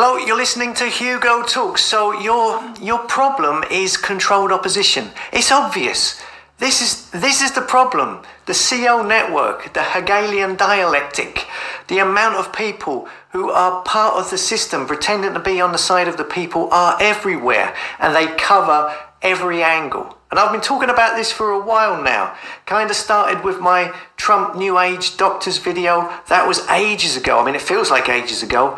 Hello, you're listening to Hugo Talks. So your problem is controlled opposition. It's obvious. This is the problem. The CO network, the Hegelian dialectic, the amount of people who are part of the system pretending to be on the side of the people are everywhere, and they cover every angle. And I've been talking about this for a while now. Kind of started with my Trump New Age Doctors video. That was ages ago. I mean, it feels like ages ago.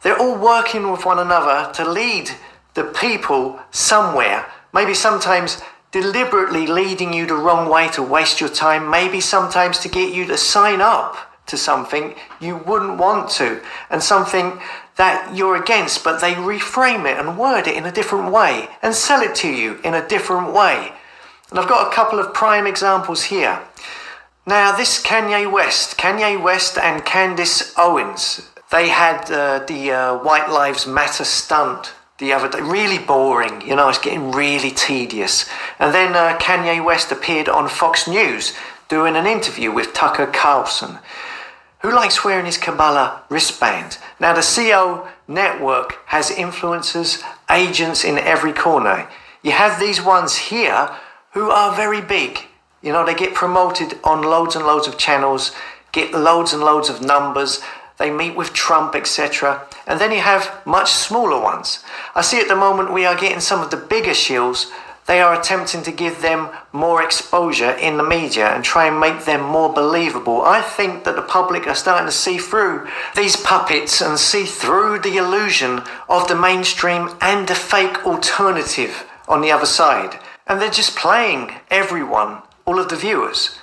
They're all working with one another to lead the people somewhere. Maybe sometimes deliberately leading you the wrong way to waste your time. Maybe sometimes to get you to sign up to something you wouldn't want to, and something that you're against, but they reframe it and word it in a different way and sell it to you in a different way. And I've got a couple of prime examples here. Now, this Kanye West and Candace Owens, they had the White Lives Matter stunt the other day. Really boring, you know, it's getting really tedious. And then Kanye West appeared on Fox News doing an interview with Tucker Carlson, who likes wearing his Kabbalah wristband. Now, the CO network has influencers, agents in every corner. You have these ones here who are very big. You know, they get promoted on loads and loads of channels, get loads and loads of numbers. They meet with Trump, etc. And then you have much smaller ones. I see at the moment we are getting some of the bigger shills. They are attempting to give them more exposure in the media and try and make them more believable. I think that the public are starting to see through these puppets and see through the illusion of the mainstream and the fake alternative on the other side. And they're just playing everyone, all of the viewers.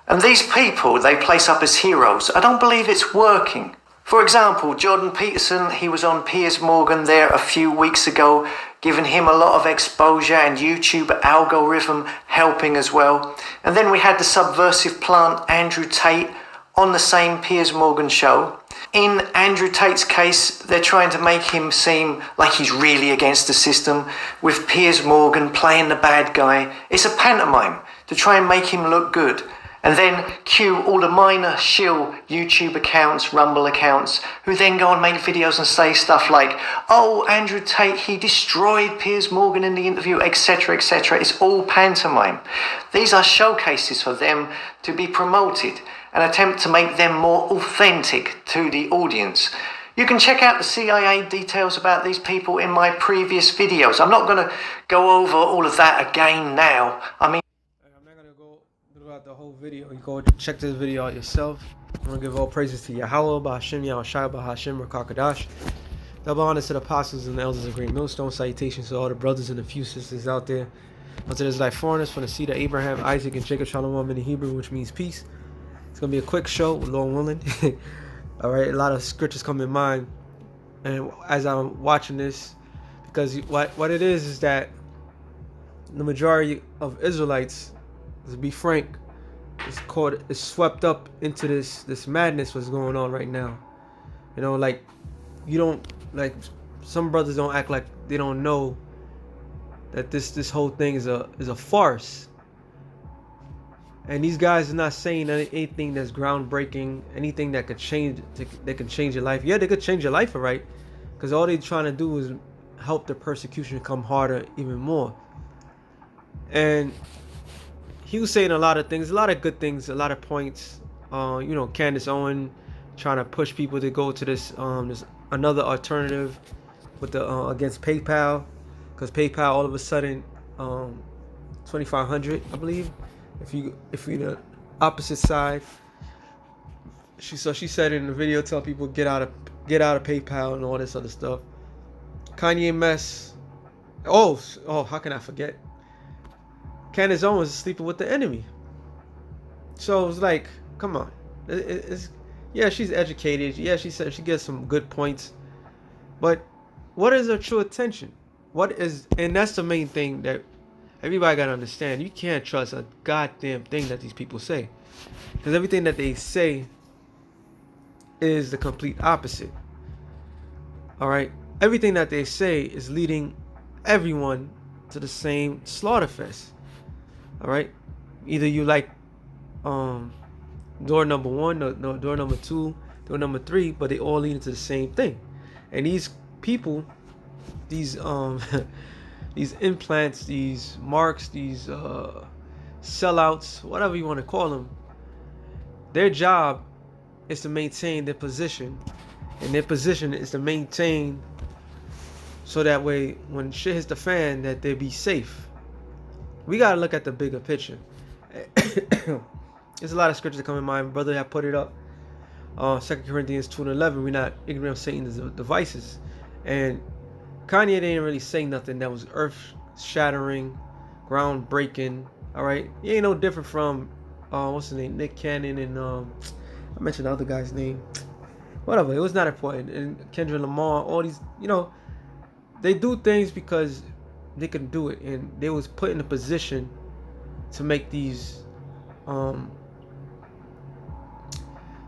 And these people they place up as heroes. I don't believe it's working. For example, Jordan Peterson, he was on Piers Morgan there a few weeks ago, giving him a lot of exposure, and YouTube algorithm helping as well. And then we had the subversive plant Andrew Tate on the same Piers Morgan show. In Andrew Tate's case, they're trying to make him seem like he's really against the system, with Piers Morgan playing the bad guy. It's a pantomime to try and make him look good. And then cue all the minor shill YouTube accounts, Rumble accounts, who then go and make videos and say stuff like, oh, Andrew Tate, he destroyed Piers Morgan in the interview, etc., etc. It's all pantomime. These are showcases for them to be promoted and attempt to make them more authentic to the audience. You can check out the CIA details about these people in my previous videos. I'm not going to go over all of that again now. I mean, throughout the whole video, you go check this video out yourself. I'm gonna give all praises to Yahweh, Bahashim, Yahushua, Bahashim, Rakakadash. Double honors to the apostles and the elders of Great Millstone. Salutations to all the brothers and a few sisters out there. Unto this like foreigners from the seed of Abraham, Isaac, and Jacob, Shalom in the Hebrew, which means peace. It's gonna be a quick show, Lord willing. All right, a lot of scriptures come in mind, and as I'm watching this, because what it is that the majority of Israelites, to be frank, is swept up into this madness what's going on right now. You know, like, you don't, like, some brothers don't act like they don't know that this whole thing is a farce. And these guys are not saying anything that's groundbreaking, anything that could change your life. Yeah, they could change your life, alright, because all they're trying to do is help the persecution come harder even more. And he was saying a lot of things, a lot of good things, a lot of points. You know, Candace Owens trying to push people to go to this another alternative with the against PayPal, because PayPal all of a sudden $2,500, I believe, if you're the opposite side. She said in the video, tell people get out of PayPal and all this other stuff. Kanye mess. Oh, how can I forget? Candace Owens is sleeping with the enemy. So it's like, come on. Yeah, she's educated. Yeah, she said she gets some good points. But what is her true attention? And that's the main thing that everybody got to understand. You can't trust a goddamn thing that these people say, because everything that they say is the complete opposite. All right? Everything that they say is leading everyone to the same slaughter fest. All right, either you like door number 1, or door number 2, door number 3, but they all lead into the same thing. And these people, these these implants, these marks, these sellouts, whatever you want to call them, their job is to maintain their position, and their position is to maintain so that way when shit hits the fan that they be safe. We gotta look at the bigger picture. There's a lot of scriptures that come in mind. Brother have put it up. 2 Corinthians 2:11. We're not ignorant of Satan's devices. And Kanye didn't really say nothing that was earth shattering, ground breaking. All right, he ain't no different from what's his name, Nick Cannon, and I mentioned the other guy's name. Whatever, it was not important. And Kendrick Lamar, all these, they do things because they can do it, and they was put in a position to make these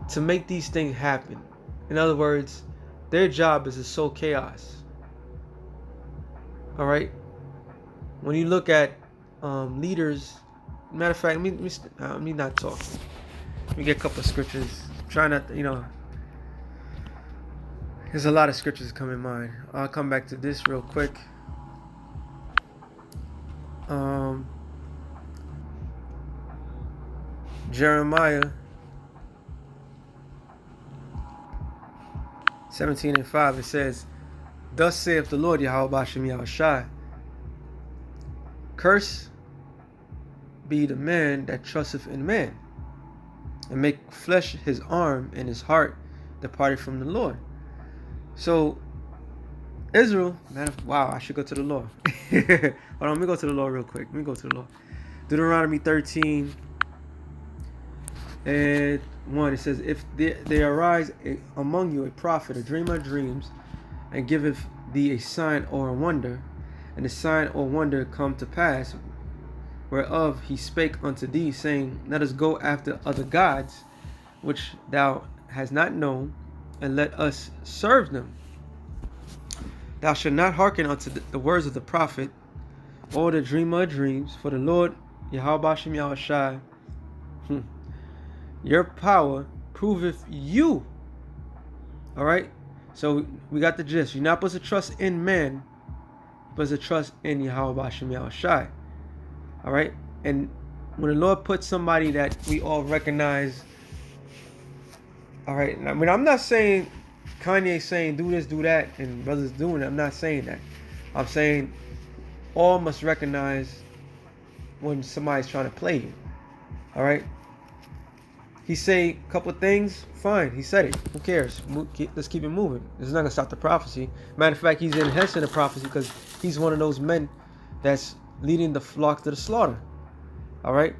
things happen. In other words, their job is to sow chaos. All right. When you look at leaders, matter of fact, let me not talk. Let me get a couple of scriptures. Try not to, there's a lot of scriptures come in mind. I'll come back to this real quick. Jeremiah 17:5, it says, "Thus saith the Lord Yahweh Bashem Yahushai, curse be the man that trusteth in man, and make flesh his arm, and his heart departed from the Lord." So Israel, man, wow, I should go to the law. Hold on, let me go to the law real quick. Deuteronomy 13 and 1, it says, "If there arise among you a prophet, a dreamer of dreams, and giveth thee a sign or a wonder, and the sign or wonder come to pass, whereof he spake unto thee, saying, Let us go after other gods, which thou hast not known, and let us serve them. Thou shalt not hearken unto the words of the prophet, or the dreamer of dreams, for the Lord Yahweh Bashem Yahushai, your power proveth you." All right, so we got the gist. You're not supposed to trust in man, you're supposed to trust in Yahweh Bashem Yahushai. All right, and when the Lord puts somebody that we all recognize, all right, I mean, I'm not saying Kanye saying do this, do that, and brothers doing it. I'm not saying that. I'm saying all must recognize when somebody's trying to play you. All right. He say a couple of things, fine. He said it. Who cares? Let's keep it moving. It's not gonna stop the prophecy. Matter of fact, he's enhancing the prophecy because he's one of those men that's leading the flock to the slaughter. All right.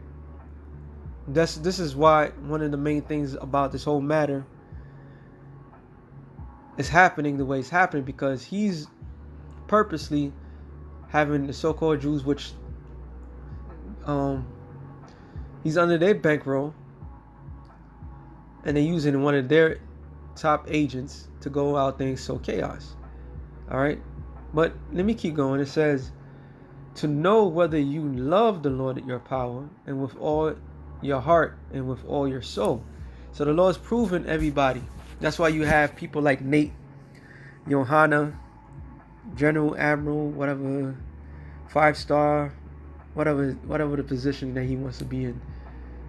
This is why one of the main things about this whole matter is happening the way it's happening, because he's purposely having the so-called Jews, which he's under their bankroll, and they're using one of their top agents to go out there and sow chaos. All right, but let me keep going. It says, "To know whether you love the Lord at your power, and with all your heart, and with all your soul." So the Lord's proven everybody. That's why you have people like Nate, Johanna, General Admiral, whatever, 5-star, whatever the position that he wants to be in.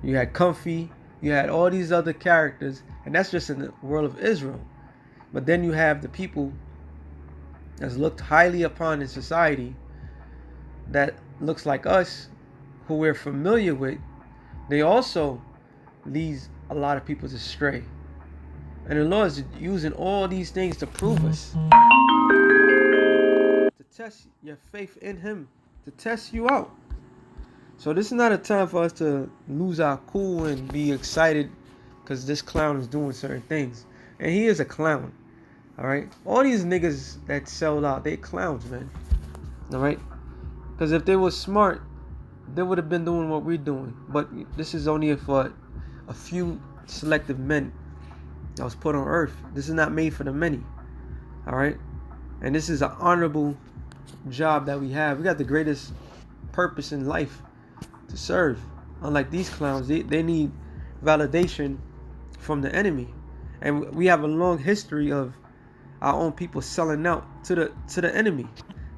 You had Comfy, you had all these other characters, and that's just in the world of Israel. But then you have the people that's looked highly upon in society, that looks like us, who we're familiar with. They also leads a lot of people astray. And the Lord is using all these things to prove us, to test your faith in Him, to test you out. So this is not a time for us to lose our cool and be excited because this clown is doing certain things. And he is a clown. All right. All these niggas that sell out, they clowns, man. All right. Because if they were smart, they would have been doing what we're doing. But this is only for a few selective men that was put on earth. This is not made for the many. All right. And this is an honorable job that we have. We got the greatest purpose in life to serve. Unlike these clowns, they need validation from the enemy. And we have a long history of our own people selling out to the enemy.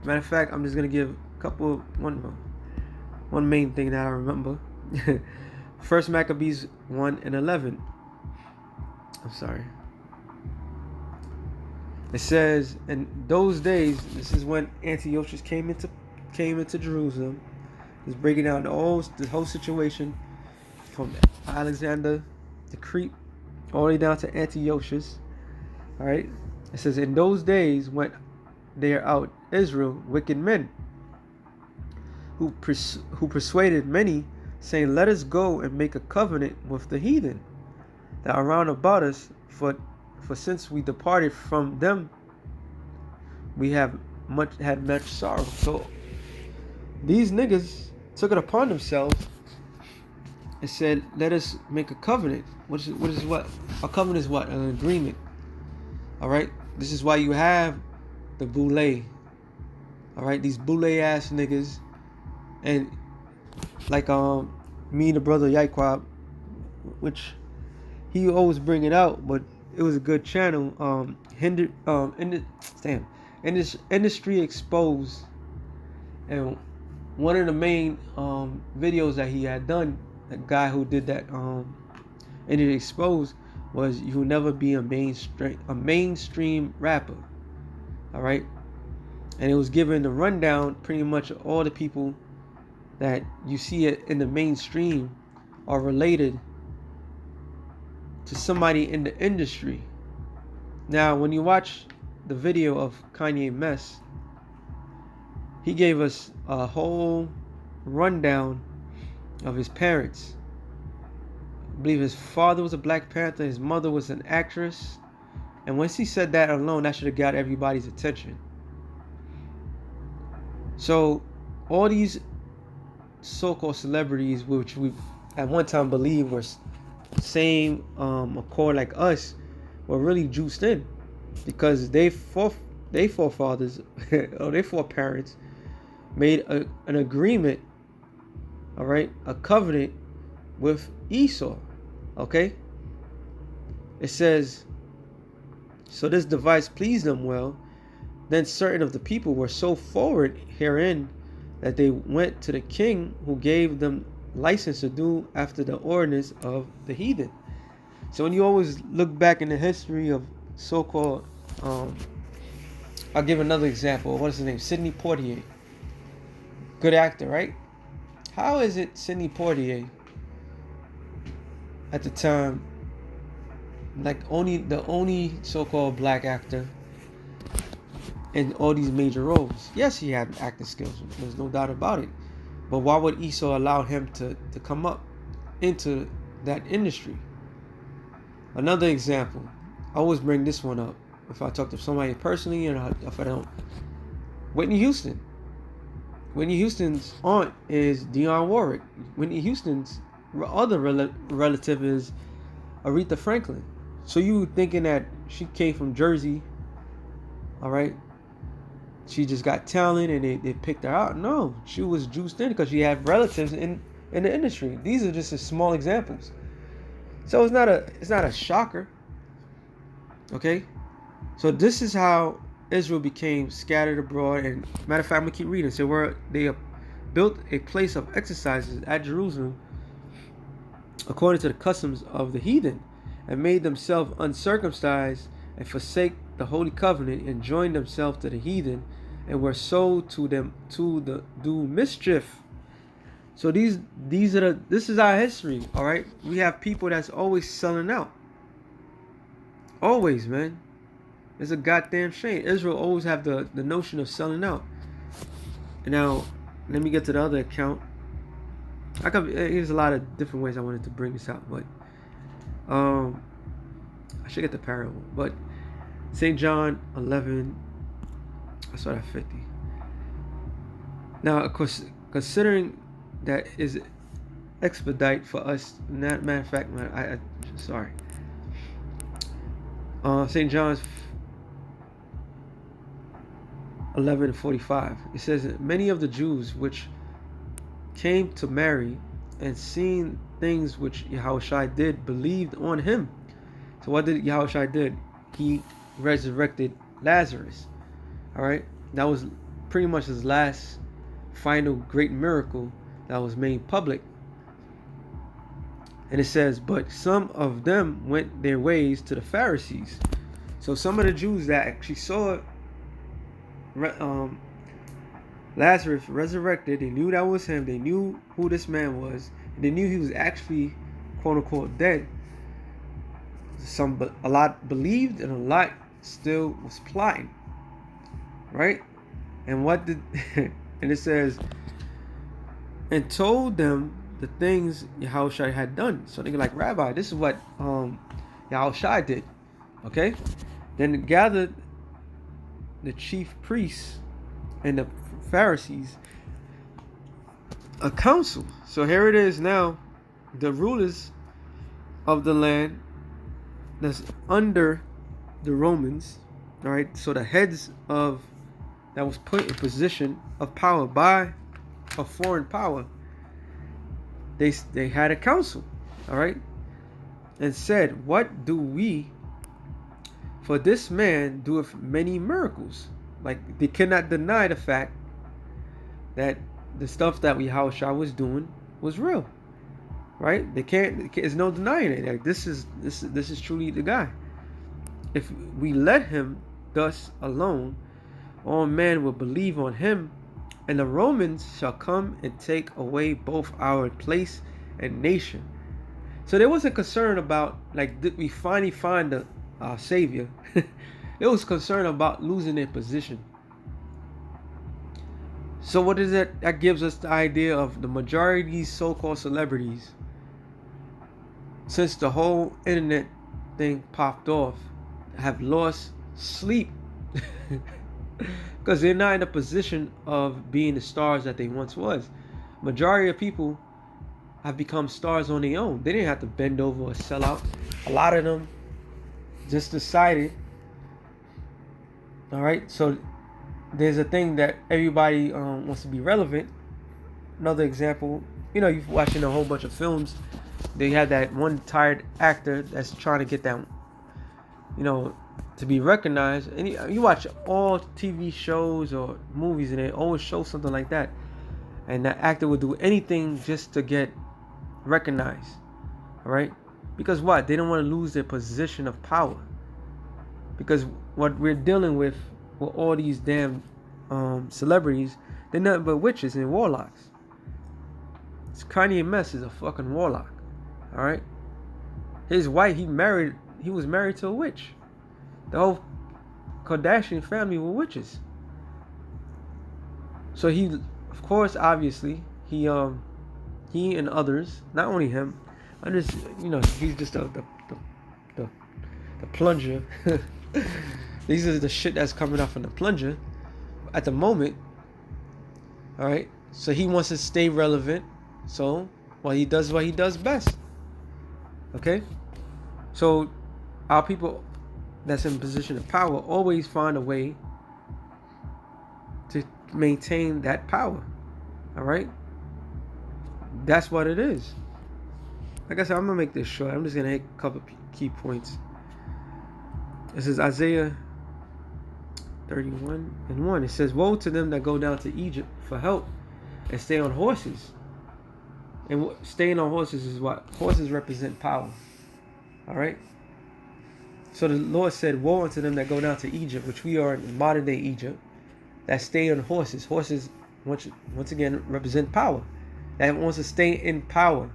Matter of fact, I'm just gonna give a couple one main thing that I remember. First Maccabees 1:11. I'm sorry. It says, in those days, this is when Antiochus came into Jerusalem. He's breaking down the whole situation from Alexander the Crete all the way down to Antiochus. All right. It says, in those days went there out Israel wicked men, who persuaded many, saying, let us go and make a covenant with the heathen that are round about us, for since we departed from them, we have had much sorrow. So these niggas took it upon themselves and said, let us make a covenant. What is what? A covenant is what? An agreement. All right. This is why you have the boule. All right. These boule ass niggas, and like me and the brother Yaikwab, which he always bring it out, but it was a good channel. Industry Exposed, and one of the main videos that he had done, the guy who did that Industry Exposed, was you will never be a mainstream rapper. All right, and it was giving the rundown pretty much of all the people that you see it in the mainstream are related to somebody in the industry. Now, when you watch the video of Kanye Mess, he gave us a whole rundown of his parents. I believe his father was a Black Panther, his mother was an actress, and once he said that alone, that should have got everybody's attention. So all these so-called celebrities, which we at one time believed were same accord like us, were really juiced in, because they forefathers or their foreparents made an agreement, all right, a covenant with Esau. Okay, it says, so this device pleased them well. Then certain of the people were so forward herein that they went to the king, who gave them license to do after the ordinance of the heathen. So when you always look back in the history of so-called, I'll give another example. What is his name? Sidney Poitier. Good actor, right? How is it Sidney Poitier at the time, like the only so-called black actor in all these major roles? Yes, he had acting skills. There's no doubt about it. But why would Esau allow him to come up into that industry? Another example, I always bring this one up if I talk to somebody personally, and if I don't. Whitney Houston. Whitney Houston's aunt is Dionne Warwick. Whitney Houston's other relative is Aretha Franklin. So you thinking that she came from Jersey, all right? She just got talent and they picked her out. No, she was juiced in because she had relatives in the industry. These are just small examples. So it's not a shocker. Okay? So this is how Israel became scattered abroad. And matter of fact, I'm gonna keep reading. So where they built a place of exercises at Jerusalem according to the customs of the heathen, and made themselves uncircumcised, and forsake the holy covenant, and joined themselves to the heathen, and were sold to them to do mischief. So this is our history, all right? We have people that's always selling out. Always, man. It's a goddamn shame. Israel always have the notion of selling out. Now, let me get to the other account. There's a lot of different ways I wanted to bring this out, but I should get the parable. But St. John 11, I saw that 50. Now, of course, considering that is expedite for us, matter of fact, man, sorry. St. John's 11:45. It says, many of the Jews which came to Mary and seen things which Yahushua did believed on him. So what did Yahushua did? He resurrected Lazarus. All right, that was pretty much his last final great miracle that was made public. And it says, but some of them went their ways to the Pharisees. So some of the Jews that actually saw Lazarus resurrected, they knew that was him. They knew who this man was. They knew he was actually, quote unquote, dead. A lot believed, and a lot still was plotting. Right? And what did and it says, and told them the things Yahushua had done. So they're like, Rabbi, this is what Yahushua did. Okay? Then gathered the chief priests and the Pharisees a council. So here it is now, the rulers of the land that's under the Romans, all right? So the heads of that was put in position of power by a foreign power, they had a council, all right, and said, what do we, for this man doeth many miracles? Like, they cannot deny the fact that the stuff that Yahushua was doing was real, right? They can't. There's no denying it. Like, this is truly the guy. If we let him thus alone, all men will believe on him, and the Romans shall come and take away both our place and nation. So there wasn't concern about, like, did we finally find our savior? It was concern about losing their position. So what is it that gives us the idea of the majority of these so-called celebrities, since the whole internet thing popped off, have lost sleep because they're not in a position of being the stars that they once was. Majority of people have become stars on their own. They didn't have to bend over or sell out. A lot of them just decided, all right, so there's a thing that everybody wants to be relevant. Another example, you know, you're watching a whole bunch of films. They had that one tired actor that's trying to get that, you know, to be recognized. And you watch all TV shows or movies, and they always show something like that. And that actor would do anything just to get recognized. All right? Because what? They don't want to lose their position of power. Because what we're dealing with all these damn celebrities, they're nothing but witches and warlocks. Kanye West is a fucking warlock. All right? His wife, he was married to a witch. The whole Kardashian family were witches. So he, of course, obviously, he and others, not only him, he's just the plunger. These are the shit that's coming out from the plunger at the moment. All right, so he wants to stay relevant. So, well, he does what he does best. Okay, so our people that's in position of power always find a way to maintain that power. All right, that's what it is. Like I said, I'm gonna make this short. I'm just gonna hit a couple key points. This is Isaiah 31:1. It says, woe to them that go down to Egypt for help and stay on horses. And staying on horses is what? Horses represent power. All right? So the Lord said, woe unto them that go down to Egypt, which we are in modern day Egypt, that stay on horses. Horses, once again, represent power. That wants to stay in power.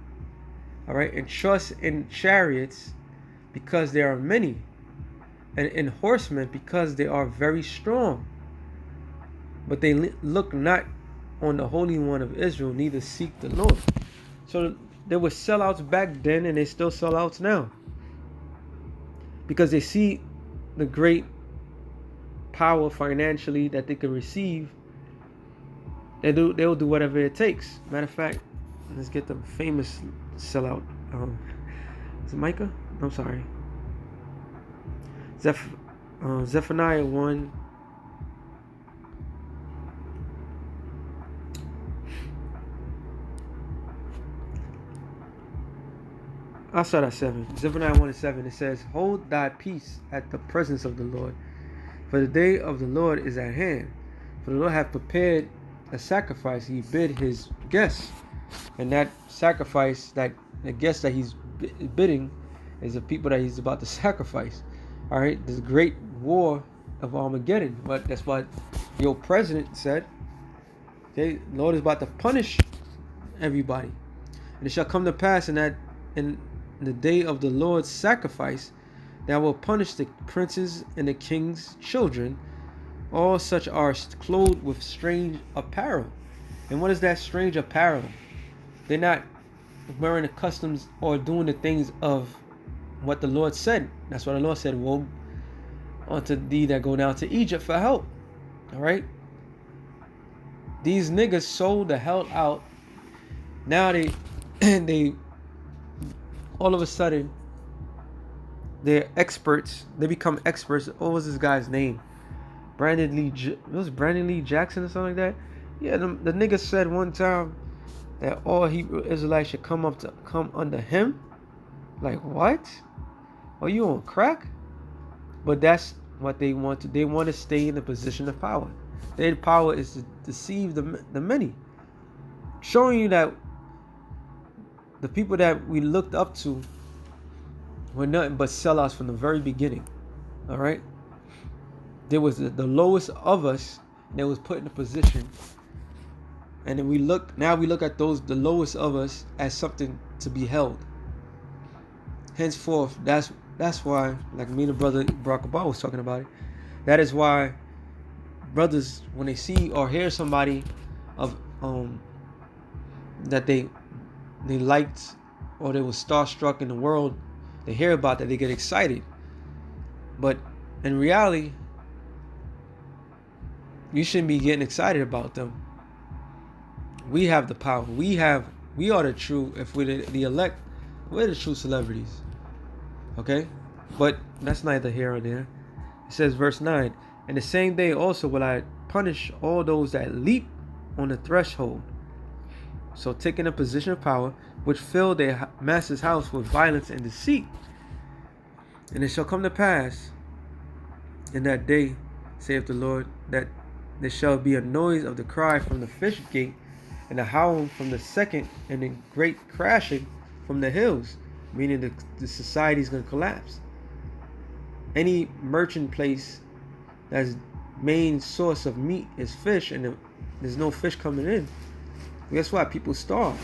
All right? And trust in chariots because there are many. And in horsemen because they are very strong. But they look not on the Holy One of Israel, neither seek the Lord. So there were sellouts back then, and they still sellouts now. Because they see the great power financially that they can receive. They'll do whatever it takes. Matter of fact, let's get the famous sellout. Is it Micah? I'm sorry. Zephaniah 1. I'll start at 7. Zephaniah 1:7. It says, hold thy peace at the presence of the Lord, For the day of the Lord is at hand. For the Lord hath prepared a sacrifice. He bid his guests. And that sacrifice, that the guests that he's bidding, is the people that he's about to sacrifice. All right, this great war of Armageddon. But that's what your president said. The Lord is about to punish everybody. And it shall come to pass in the day of the Lord's sacrifice, that I will punish the princes and the king's children. All such are clothed with strange apparel. And what is that strange apparel? They're not wearing the customs or doing the things of what the Lord said. That's what the Lord said. Woe unto thee that go down to Egypt for help. All right. These niggas sold the hell out. Now they all of a sudden they're experts. They become experts. What was this guy's name? Brandon Lee Jackson or something like that. Yeah, the nigga said one time that all Hebrew Israelites should come under him. Like, what? Are you on crack? But that's what they want to. They want to stay in the position of power. Their power is to deceive the many, showing you that the people that we looked up to were nothing but sellouts from the very beginning. All right. There was the lowest of us that was put in a position, and then we look at the lowest of us as something to be held. Henceforth, that's why, like me and the brother Barack Obama was talking about it. That is why brothers, when they see or hear somebody of that they liked or they were starstruck in the world, they hear about that, they get excited. But in reality, you shouldn't be getting excited about them. We have the power. We are the true, if we're the elect, we're the true celebrities. Okay? But that's neither here or there. It says, verse 9, and the same day also will I punish all those that leap on the threshold. So taking a position of power, which fill their master's house with violence and deceit. And it shall come to pass in that day, saith the Lord, that there shall be a noise of the cry from the fish gate, and a howling from the second, and a great crashing from the hills, meaning the society is going to collapse. Any merchant place that's main source of meat is fish, and there's no fish coming in, guess what? People starve.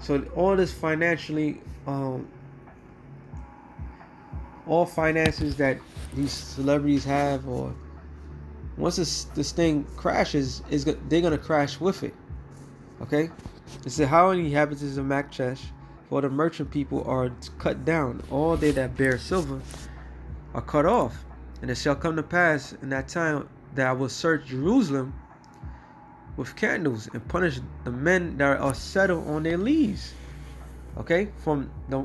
So all this financially, all finances that these celebrities have, or once this thing crashes, they're gonna crash with it. Okay, it said, how many inhabitants of Makchesh, for the merchant people are cut down, all they that bear silver are cut off. And it shall come to pass in that time that I will search Jerusalem with candles and punish the men that are settled on their leaves. Okay, from the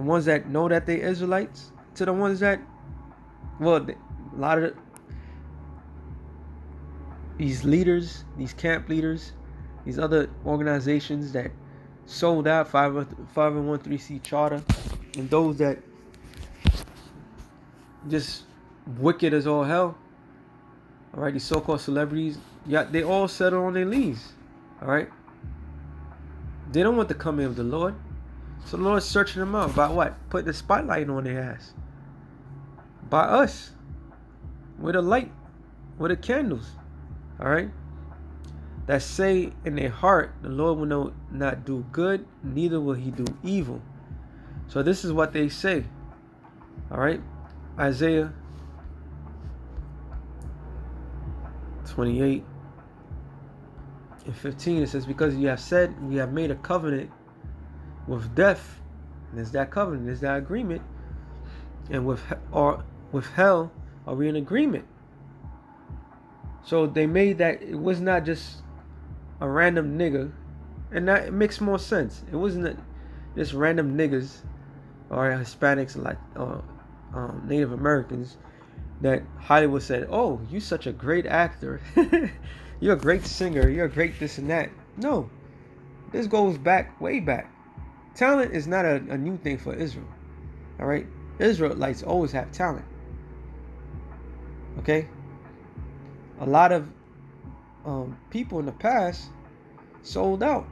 ones that know that they're Israelites to the ones that, well, a lot of these leaders, these camp leaders, these other organizations that sold out 501(c)(3) charter, and those that just wicked as all hell. All right, these so-called celebrities, yeah, they all settle on their leaves. All right, they don't want the coming of the Lord, so the Lord's searching them out by what? Putting the spotlight on their ass. By us, with a light, with the candles. All right, that say in their heart, the Lord will not do good, neither will he do evil. So this is what they say. All right, Isaiah 28 and 15, it says, because you have said, we have made a covenant with death, and there's that covenant, there's that agreement, and with hell are we in agreement. So they made that, it was not just a random nigga, and that it makes more sense. It wasn't just random niggas or Hispanics, like Native Americans, that Hollywood said, oh, you're such a great actor, you're a great singer, you're a great this and that. No, this goes back, way back. Talent is not a new thing for Israel. All right, Israelites always have talent. Okay? A lot of people in the past sold out.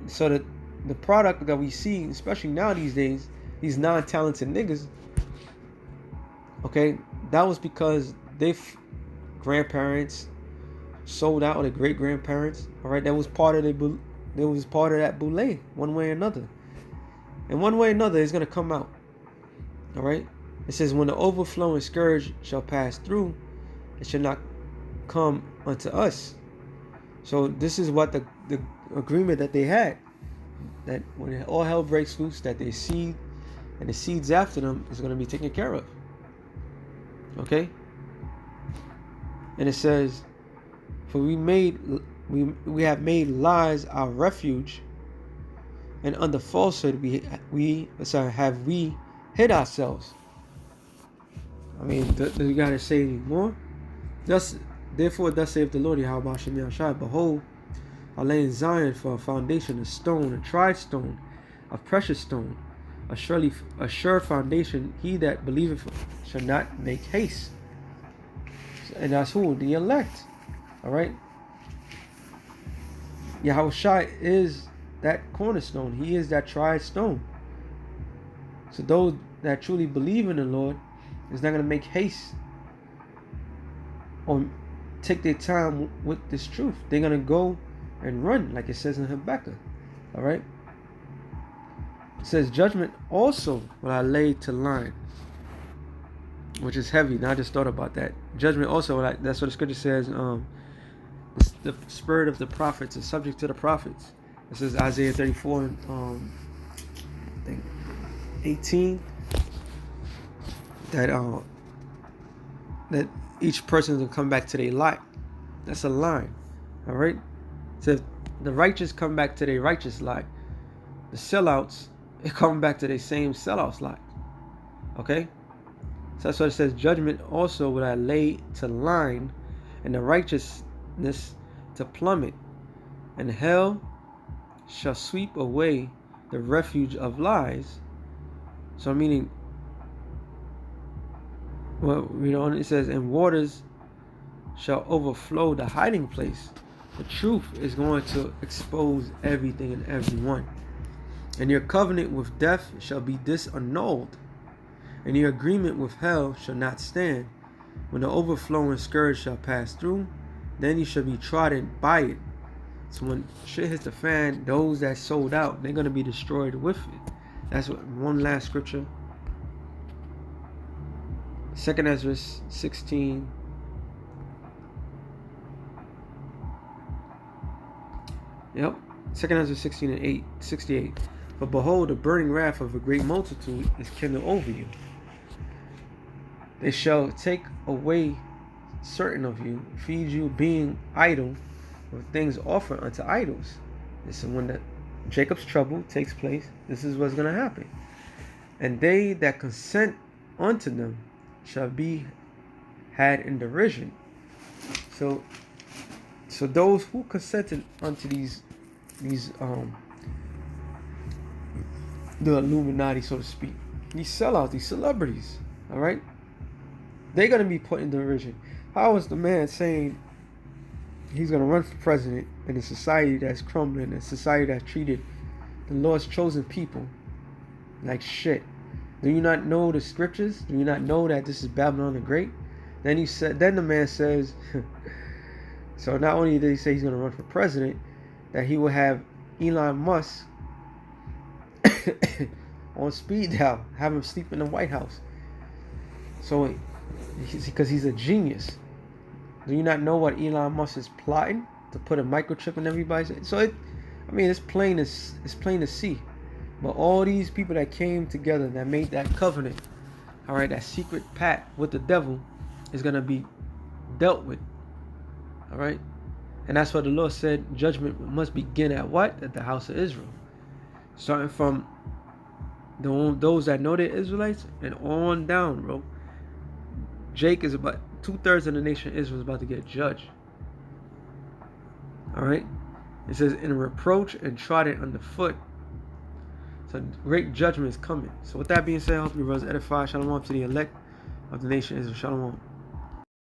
So that the product that we see, especially now these days, these non-talented niggas, okay, that was because their grandparents sold out, or their great grandparents. All right, that was part of that boule, one way or another. And one way or another, it's gonna come out. All right. It says, when the overflowing scourge shall pass through, it shall not come unto us. So this is what the agreement that they had, that when all hell breaks loose, that their seed and the seeds after them is going to be taken care of. Okay. And it says, for we have made lies our refuge, and under falsehood have we hid ourselves. I mean, do you gotta say any more? Therefore, thus saith the Lord, Yahweh Shem Yahshai, behold, I lay in Zion for a foundation, a stone, a tried stone, a precious stone, a sure foundation. He that believeth shall not make haste. And that's who? The elect. All right. Yahweh is that cornerstone. He is that tried stone. So those that truly believe in the Lord is not going to make haste or take their time with this truth. They're going to go and run, like it says in Habakkuk. All right. It says, judgment also will I lay to line, which is heavy. Now I just thought about that. Judgment also, that's what the scripture says. The spirit of the prophets is subject to the prophets. It says Isaiah 34, I think 18, that each person will come back to their light. That's a line. All right. So the righteous come back to their righteous light. The sellouts, they come back to their same sellouts light. Okay. So that's what it says. Judgment also will I lay to line, and the righteousness to plummet, and hell shall sweep away the refuge of lies. So meaning, well, it says, and waters shall overflow the hiding place. The truth is going to expose everything and everyone. And your covenant with death shall be disannulled, and your agreement with hell shall not stand. When the overflowing scourge shall pass through, then you shall be trodden by it. So when shit hits the fan, those that sold out, they're going to be destroyed with it. That's what one last scripture. 2nd Ezra 16. Yep. 2nd Ezra 16 and 68. But behold, the burning wrath of a great multitude is kindled over you. They shall take away certain of you, feed you, being idle, with things offered unto idols. This is when Jacob's trouble takes place. This is what's going to happen. And they that consent unto them shall be had in derision. So those who consented unto these the Illuminati, so to speak, these sellouts, these celebrities, all right, they're going to be put in derision. How is the man saying he's going to run for president in a society that's crumbling, a society that's treated the Lord's chosen people like shit? Do you not know the scriptures? Do you not know that this is Babylon the Great? Then the man says, so not only did he say he's going to run for president, that he will have Elon Musk on speed dial, have him sleep in the White House. So, because he's a genius. Do you not know what Elon Musk is plotting to put a microchip in everybody's? So it's plain to see. But all these people that came together, that made that covenant, all right, that secret pact with the devil, is gonna be dealt with. All right, and that's what the Lord said. Judgment must begin at what? At the house of Israel, starting from those that know they're Israelites and on down, bro. Jake is about 2/3 of the nation of Israel is about to get judged. All right, it says, in reproach and trodden underfoot. So great judgment is coming. So with that being said, I hope you brothers edify. Shalom to the elect of the nation of Israel. Shalom.